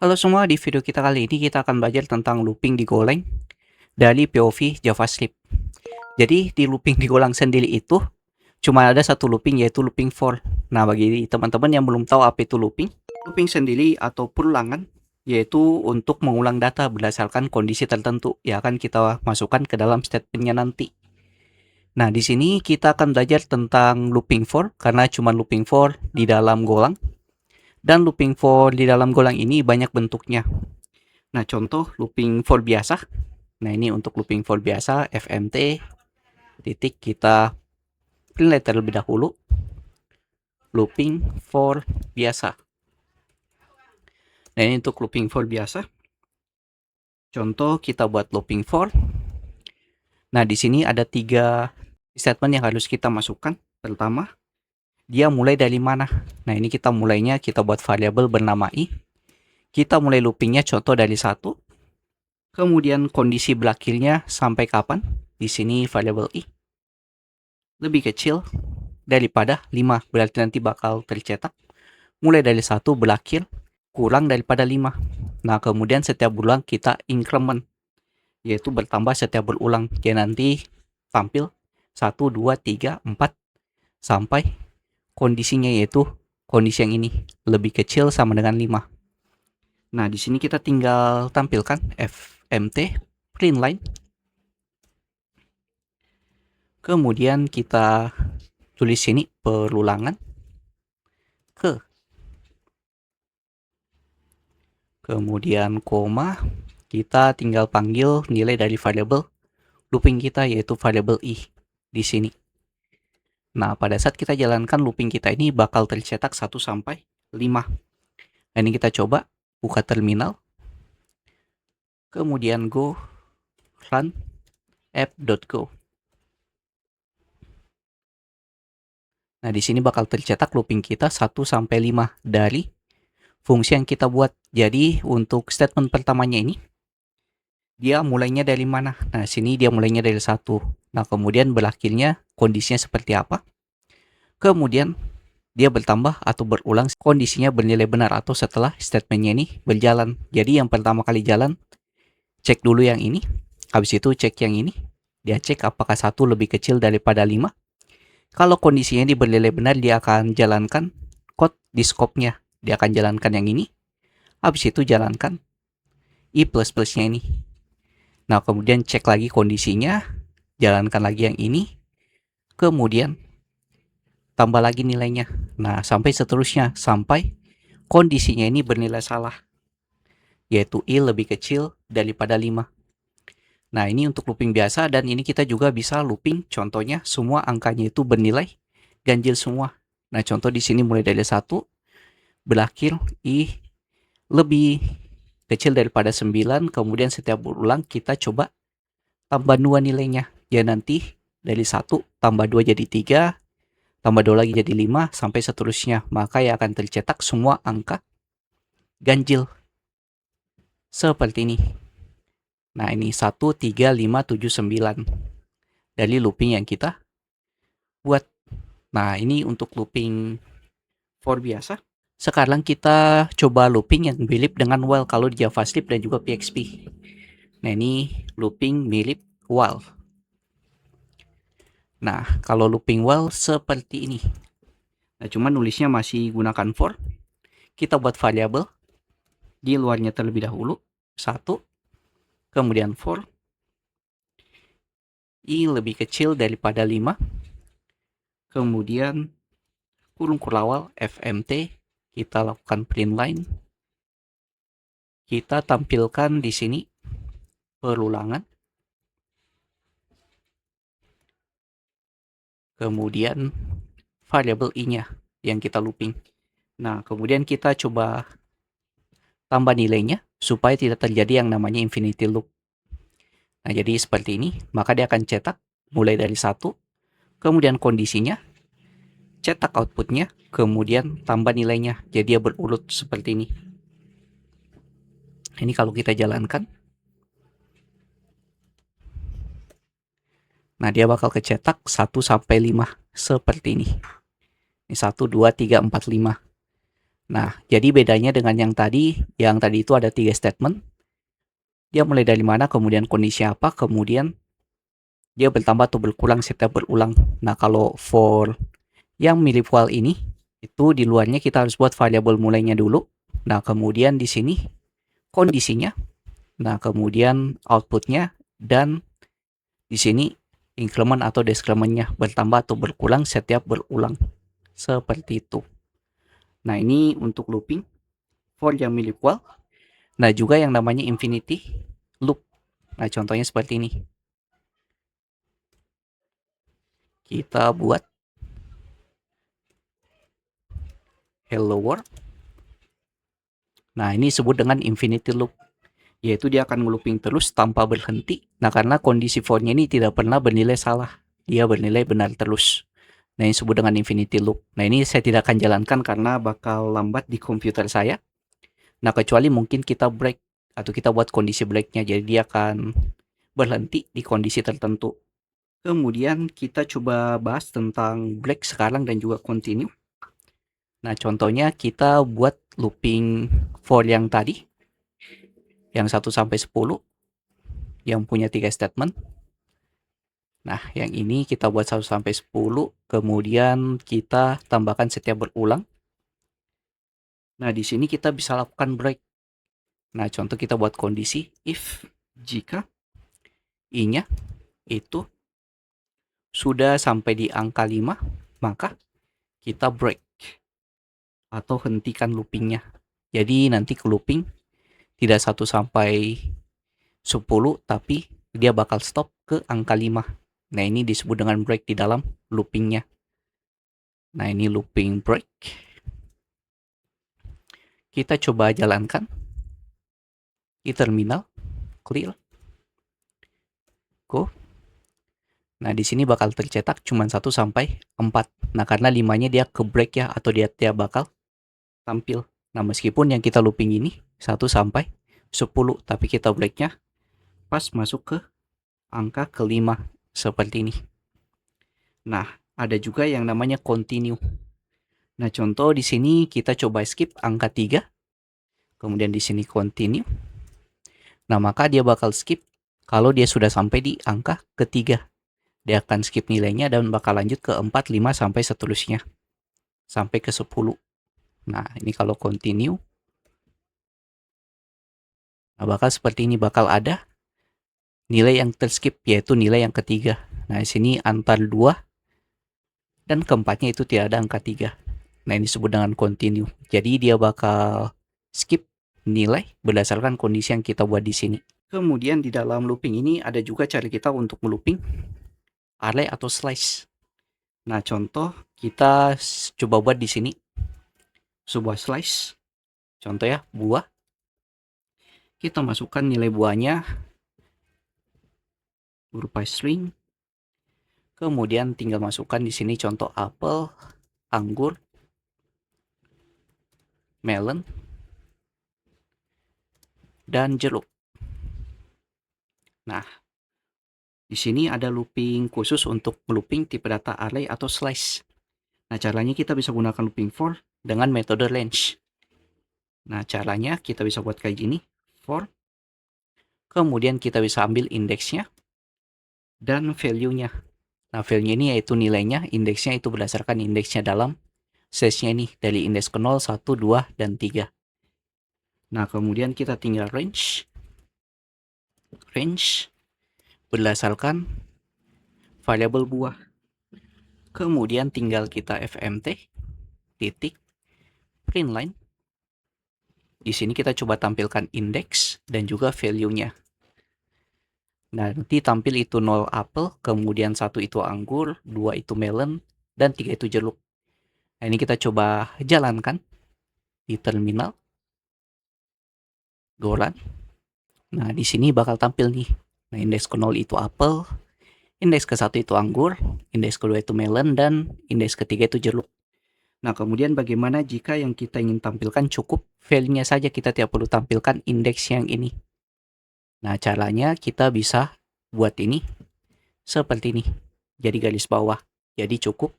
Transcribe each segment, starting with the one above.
Halo semua, di video kita kali ini kita akan belajar tentang looping di Golang dari POV JavaScript. Jadi di looping di Golang sendiri itu cuma ada satu looping, yaitu looping for. Nah, bagi teman-teman yang belum tahu apa itu looping, looping sendiri atau perulangan yaitu untuk mengulang data berdasarkan kondisi tertentu yang akan kita masukkan ke dalam statementnya nanti. Nah, di sini kita akan belajar tentang looping for karena cuma looping for di dalam Golang, dan looping for di dalam Golang ini banyak bentuknya. Nah, contoh looping for biasa. Nah, ini untuk looping for biasa, fmt titik kita print terlebih dahulu. Looping for biasa. Nah, ini untuk looping for biasa. Contoh kita buat looping for. Nah, di sini ada 3 statement yang harus kita masukkan. Pertama, dia mulai dari mana? Nah, ini kita mulainya kita buat variabel bernama i. Kita mulai loopingnya contoh dari 1. Kemudian kondisi berakhirnya sampai kapan? Di sini variabel i lebih kecil daripada 5, berarti nanti bakal tercetak mulai dari 1 berakhir kurang daripada 5. Nah, kemudian setiap berulang kita increment, yaitu bertambah setiap berulang. Jadi nanti tampil 1, 2, 3, 4 sampai kondisinya yaitu kondisi yang ini lebih kecil sama dengan 5. Nah, di sini kita tinggal tampilkan fmt print line. Kemudian kita tulis sini perulangan ke, kemudian koma, kita tinggal panggil nilai dari variabel looping kita yaitu variabel i di sini. Nah, pada saat kita jalankan looping kita ini bakal tercetak 1 sampai 5. Nah, ini kita coba buka terminal. Kemudian go run app.go. Nah, di sini bakal tercetak looping kita 1 sampai 5 dari fungsi yang kita buat. Jadi, untuk statement pertamanya ini dia mulainya dari mana? Nah, sini dia mulainya dari 1. Nah, kemudian berakhirnya kondisinya seperti apa? Kemudian dia bertambah atau berulang kondisinya bernilai benar atau setelah statementnya ini berjalan. Jadi yang pertama kali jalan, cek dulu yang ini. Habis itu cek yang ini. Dia cek apakah 1 lebih kecil daripada 5. Kalau kondisinya ini bernilai benar, dia akan jalankan code di scope-nya. Dia akan jalankan yang ini. Habis itu jalankan i plus-plusnya ini. Nah, kemudian cek lagi kondisinya. Jalankan lagi yang ini. Kemudian tambah lagi nilainya. Nah, sampai seterusnya, sampai kondisinya ini bernilai salah, yaitu i lebih kecil daripada 5. Nah, ini untuk looping biasa, dan ini kita juga bisa looping contohnya semua angkanya itu bernilai ganjil semua. Nah, contoh di sini mulai dari 1 berakhir i lebih kecil daripada 9, kemudian setiap berulang kita coba tambah 2 nilainya. Ya, nanti dari 1 tambah 2 jadi 3, tambah 2 lagi jadi 5, sampai seterusnya. Maka yang akan tercetak semua angka ganjil seperti ini. Nah, ini 1, 3, 5, 7, 9 dari looping yang kita buat. Nah, ini untuk looping for biasa. Sekarang kita coba looping yang mirip dengan while kalau di JavaScript dan juga PHP. Nah, ini looping mirip while. Nah, kalau looping while seperti ini. Nah, cuma nulisnya masih gunakan for. Kita buat variabel di luarnya terlebih dahulu. 1. Kemudian for i lebih kecil daripada 5. Kemudian kurung kurlawal fmt. Kita lakukan print line. Kita tampilkan di sini perulangan. Kemudian variabel i-nya yang kita looping. Nah, kemudian kita coba tambah nilainya supaya tidak terjadi yang namanya infinity loop. Nah, jadi seperti ini, maka dia akan cetak mulai dari 1, kemudian kondisinya, cetak outputnya, kemudian tambah nilainya. Jadi dia berurut seperti ini. Ini kalau kita jalankan. Nah, dia bakal kecetak 1 sampai 5 seperti ini. Ini 1, 2, 3, 4, 5. Nah, jadi bedanya dengan yang tadi itu ada 3 statement. Dia mulai dari mana, kemudian kondisi apa, kemudian dia bertambah atau berkurang setiap berulang. Nah, kalau for yang mirip while ini, itu di luarnya kita harus buat variabel mulainya dulu. Nah, kemudian di sini kondisinya. Nah, kemudian outputnya, dan di sini increment atau decrementnya bertambah atau berkurang setiap berulang. Seperti itu. Nah, ini untuk looping for yang mirip while. Nah, juga yang namanya infinity loop. Nah, contohnya seperti ini. Kita buat hello world. Nah, ini disebut dengan infinity loop, yaitu dia akan ngelooping terus tanpa berhenti. Nah, karena kondisi for-nya ini tidak pernah bernilai salah, dia bernilai benar terus. Nah, ini disebut dengan infinity loop. Nah, ini saya tidak akan jalankan karena bakal lambat di komputer saya. Nah, kecuali mungkin kita break atau kita buat kondisi breaknya, jadi dia akan berhenti di kondisi tertentu. Kemudian kita coba bahas tentang break sekarang dan juga continue. Nah, contohnya kita buat looping for yang tadi, yang 1 sampai 10, yang punya 3 statement. Nah, yang ini kita buat 1 sampai 10, kemudian kita tambahkan setiap berulang. Nah, di sini kita bisa lakukan break. Nah, contoh kita buat kondisi if jika i-nya itu sudah sampai di angka 5, maka kita break atau hentikan loopingnya. Jadi nanti ke looping tidak 1 sampai 10, tapi dia bakal stop ke angka 5. Nah, ini disebut dengan break di dalam loopingnya. Nah, ini looping break. Kita coba jalankan di terminal, clear, go. Nah, di sini bakal tercetak cuma 1 sampai 4. Nah, karena 5-nya dia ke break ya, atau dia bakal tampil. Nah, meskipun yang kita looping ini 1 sampai 10, tapi kita breaknya pas masuk ke angka ke-5 seperti ini. Nah, ada juga yang namanya continue. Nah, contoh di sini kita coba skip angka 3, kemudian di sini continue. Nah, maka dia bakal skip kalau dia sudah sampai di angka ketiga. Dia akan skip nilainya dan bakal lanjut ke 4, 5, sampai seterusnya. Sampai ke 10. Nah, ini kalau continue. Nah, bakal seperti ini, bakal ada nilai yang terskip, yaitu nilai yang ketiga. Nah, di sini antar 2 dan keempatnya itu tidak ada angka 3. Nah, ini disebut dengan continue. Jadi dia bakal skip nilai berdasarkan kondisi yang kita buat di sini. Kemudian di dalam looping ini ada juga cara kita untuk melooping array atau slice. Nah, contoh kita coba buat di sini sebuah slice. Contoh ya, buah. Kita masukkan nilai buahnya berupa string. Kemudian tinggal masukkan di sini contoh apel, anggur, melon, dan jeruk. Nah, di sini ada looping khusus untuk looping tipe data array atau slice. Nah, caranya kita bisa gunakan looping for dengan metode range. Nah, caranya kita bisa buat kayak gini, for. Kemudian kita bisa ambil indeksnya dan value-nya. Nah, value ini yaitu nilainya, indeksnya itu berdasarkan indeksnya dalam size-nya ini, dari indeks ke 0, 1, 2, dan 3. Nah, kemudian kita tinggal range. Range berdasarkan variabel buah. Kemudian tinggal kita fmt titik print line. Di sini kita coba tampilkan indeks dan juga value-nya. Nah, nanti tampil itu 0 apel, kemudian 1 itu anggur, 2 itu melon, dan 3 itu jeruk. Nah, ini kita coba jalankan di terminal. Go run. Nah, di sini bakal tampil nih. Nah, indeks ke 0 itu apel, indeks ke 1 itu anggur, indeks kedua itu melon, dan indeks ketiga itu jeruk. Nah, kemudian bagaimana jika yang kita ingin tampilkan cukup value-nya saja, kita tidak perlu tampilkan indeks yang ini. Nah, caranya kita bisa buat ini seperti ini. Jadi garis bawah. Jadi cukup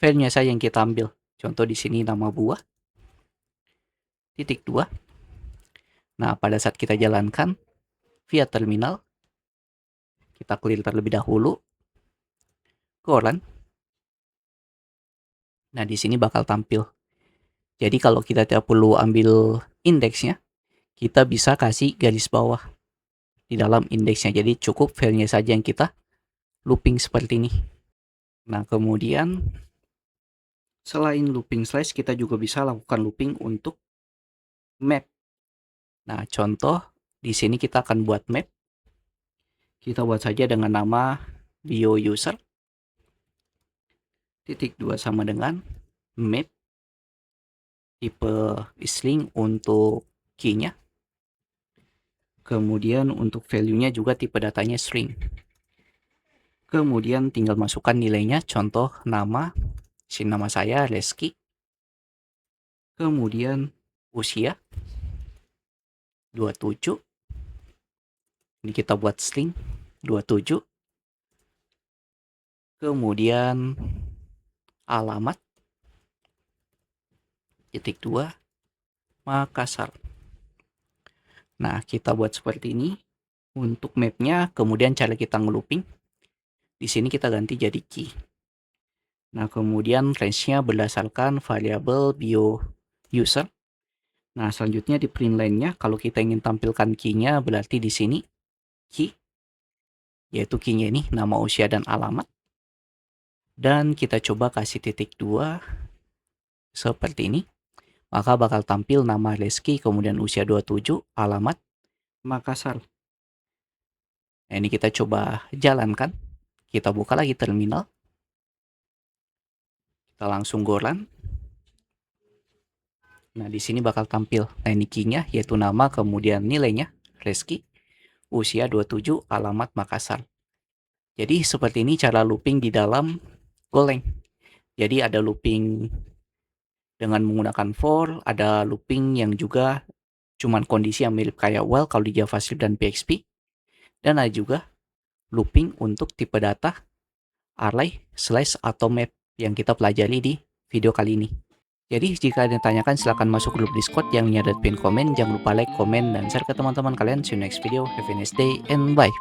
value-nya saja yang kita ambil. Contoh di sini nama buah. titik 2. Nah, pada saat kita jalankan via terminal, kita clear terlebih dahulu, go run. Nah, di sini bakal tampil. Jadi kalau kita tidak perlu ambil indeksnya, kita bisa kasih garis bawah di dalam indeksnya. Jadi cukup filenya saja yang kita looping seperti ini. Nah, kemudian selain looping slash, kita juga bisa lakukan looping untuk map. Nah, contoh di sini kita akan buat map. Kita buat saja dengan nama bio user titik 2 sama dengan map, tipe string untuk key-nya. Kemudian untuk value-nya juga tipe datanya string. Kemudian tinggal masukkan nilainya, contoh nama, nama saya Reski. Kemudian usia 27. Ini kita buat string 27. Kemudian alamat titik 2 Makassar. Nah, kita buat seperti ini untuk mapnya. Kemudian cara kita ngelooping, di sini kita ganti jadi key. Nah, kemudian range-nya berdasarkan variabel bio user. Nah, selanjutnya di print line-nya, kalau kita ingin tampilkan key-nya, berarti di sini key, yaitu key-nya ini nama, usia, dan alamat. Dan kita coba kasih titik 2 seperti ini. Maka bakal tampil nama Reski, kemudian usia 27, alamat Makassar. Nah, ini kita coba jalankan. Kita buka lagi terminal. Kita langsung go run. Nah, di sini bakal tampil. Nah, ini key-nya yaitu nama, kemudian nilainya Reski, usia 27, alamat Makassar. Jadi seperti ini cara looping di dalam Golang. Jadi ada looping dengan menggunakan for, ada looping yang juga cuman kondisi yang mirip kayak while kalau di JavaScript dan PHP. Dan ada juga looping untuk tipe data, array, slash, atau map yang kita pelajari di video kali ini. Jadi jika ada yang tanyakan silahkan masuk grup Discord yang ada pin komen. Jangan lupa like, komen, dan share ke teman-teman kalian. See you next video. Have a nice day and bye.